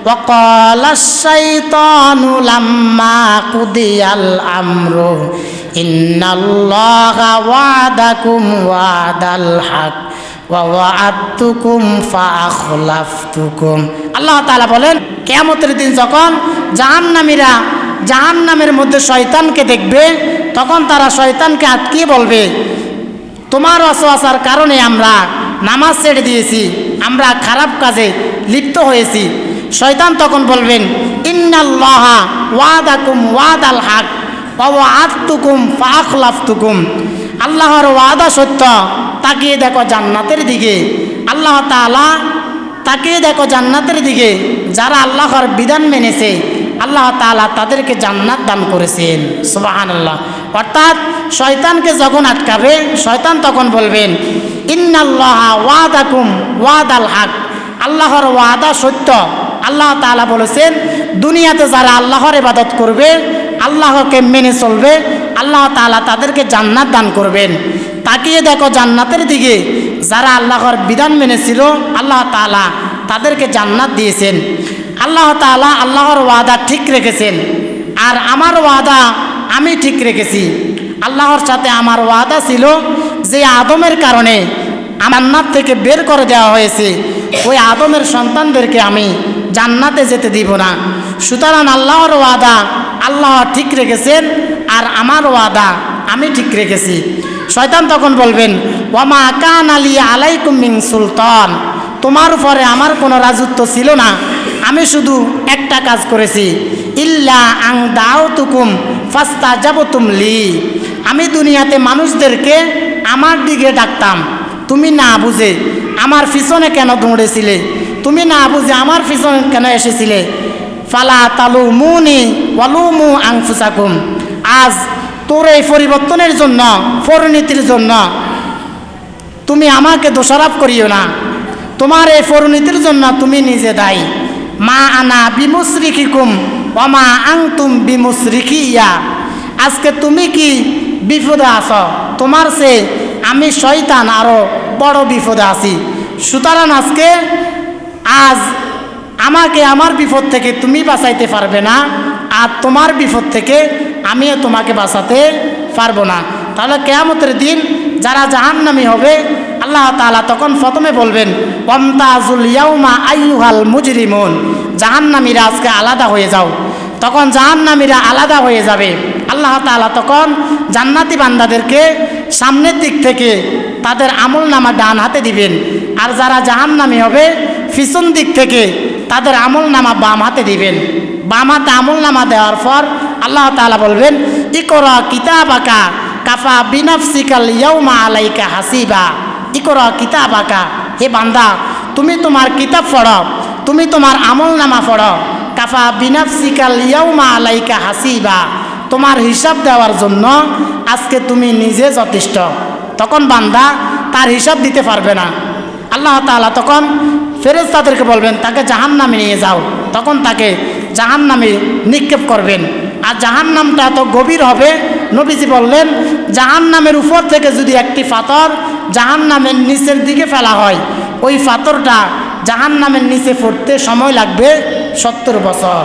ওয়াকালাশ শাইতানু লাম্মা কুদিয়াল আমরু ইন্নাল্লাহা ওয়াদাকুম ওয়াদাল হক ওয়া ওয়া'আদতুকুম ফাআখলাফতুকুম। আল্লাহ তাআলা বলেন, কিয়ামতের দিন যখন জাহান্নামীরা জাহান্নামের মধ্যে শয়তানকে দেখবে, তখন তারা শয়তানকে আটকিয়ে বলবে, তোমার ওয়াসওয়াসার কারণে আমরা নামাজ ছেড়ে দিয়েছি, আমরা খারাপ কাজে লিপ্ত হয়েছি। শয়তান তখন বলবেন, ইন্নাল্লাহা ওয়াদাকুম ওয়াদাল হক ওয়া ওয়া'আদতুকুম ফাআখলাফতুকুম। আল্লাহর ওয়াদা সত্য, তাকিয়ে দেখো জান্নাতের দিকে। আল্লাহ তাআলা তাকিয়ে দেখো জান্নাতের দিকে। যারা আল্লাহর বিধান মেনেছে আল্লাহ তাআলা তাদেরকে জান্নাত দান করেছেন। সুবহানাল্লাহ। অর্থাৎ শয়তানকে যখন আটকাবে, শয়তান তখন বলবেন, ইন্নাল্লাহা ওয়াদাকুম ওয়াদাল হক। আল্লাহর ওয়াদা সত্য। আল্লাহ তাআলা বলেছেন, দুনিয়াতে যারা আল্লাহর ইবাদত করবে, আল্লাহকে মেনে চলবে, আল্লাহ তাআলা তাদেরকে জান্নাত দান করবেন। তাকিয়ে দেখো জান্নাতের দিকে। যারা আল্লাহর বিধান মেনেছিল আল্লাহ তাআলা তাদেরকে জান্নাত দিয়েছেন। আল্লাহ তাআলা আল্লাহর ওয়াদা ঠিক রেখেছেন, আর আমার ওয়াদা আমি ঠিক রেখেছি। আল্লাহর সাথে আমার ওয়াদা ছিল যে আদমের কারণে জান্নাত থেকে বের করে দেওয়া হয়েছে, ওই আদমের সন্তানদেরকে আমি জান্নাতে যেতে দিব না। সুতরাং আল্লাহর ওয়াদা আল্লাহ ঠিক রেখেছেন, আর আমার ওয়াদা আমি ঠিক রেখেছি। শয়তান তখন বলবেন, ওয়ামা কানা লি আলাইকুম মিন সুলতান। তোমার উপরে আমার কোনো রাজত্ব ছিল না, আমি শুধু একটা কাজ করেছি, ইল্লা আং দাউতুকুম ফাস্তাজাবতুম লি। আমি দুনিয়াতে মানুষদেরকে আমার দিকে ডাকতাম, তুমি না বুঝে আমার পিছনে কেন দৌড়েছিলে, তুমি না বুঝে আমার পিছনে কেন এসেছিলে। ফালা তালুমুনি ওয়ালুমু আনফুসাকুম। আজ তোর এই পরিবর্তনের জন্য, পরিণতির জন্য তুমি আমাকে দোষারোপ করিও না। তোমার এই পরিণতির জন্য তুমি নিজে দায়ী। মা আনা বিমুসরিকিকুম ওয়া মা আনতুম বিমুসরিকিয়া। আজকে তুমি কি বিপদে আছো, তোমার সে আমি শয়তান আরো বড় বিপদে আছি। সুতরাং আজ আমাকে আমার বিপদ থেকে তুমি বাঁচাইতে পারবে না, আর তোমার বিপদ থেকে আমিও তোমাকে বাঁচাতে পারবো না। তাহলে কিয়ামতের দিন যারা জাহান্নামী হবে, আল্লাহ তাআলা তখন প্রথমে বলবেন, ওয়ামতাজুল ইয়াউমা আইয়ুহাল মুজরিমুন। জাহান্নামীরা আজকে আলাদা হয়ে যাও। তখন জাহান্নামীরা আলাদা হয়ে যাবে। আল্লাহ তাআলা তখন জান্নাতি বান্দাদেরকে সামনের দিক থেকে তাদের আমলনামা ডান হাতে দিবেন, আর যারা জাহান্নামী হবে পিছন দিক থেকে তাদের আমলনামা বাম হাতে দিবেন। বাম হাতে আমলনামা দেওয়ার পর আল্লাহ তাআলা বলবেন, ইকরা কিতাবাকা কাফা বিনাফসিকাল ইয়াউমা আলাইকা হাসিবা। ইকরা কিতাবাকা, হে বান্দা তুমি তোমার কিতাব পড়ো, তুমি তোমার আমলনামা পড়ো। কাফা বিনাফসিকাল ইয়াউমা আলাইকা হাসিবা। তোমার হিসাব দেওয়ার জন্য আজকে তুমি নিজে যথেষ্ট। তখন বান্দা তার হিসাব দিতে পারবে না। আল্লাহ তাআলা তখন ফেরেশতাদেরকে বলবেন, তাকে জাহান্নামে নিয়ে যাও। তখন তাকে জাহান্নামে নিক্ষেপ করবেন, আর জাহান্নামটা এত গভীর হবে, নবীজি বললেন, জাহান্নামের উপর থেকে যদি একটি পাথর জাহান্নামের নিচের দিকে ফেলা হয়, ওই পাথরটা জাহান্নামের নিচে পড়তে সময় লাগবে 70 বছর।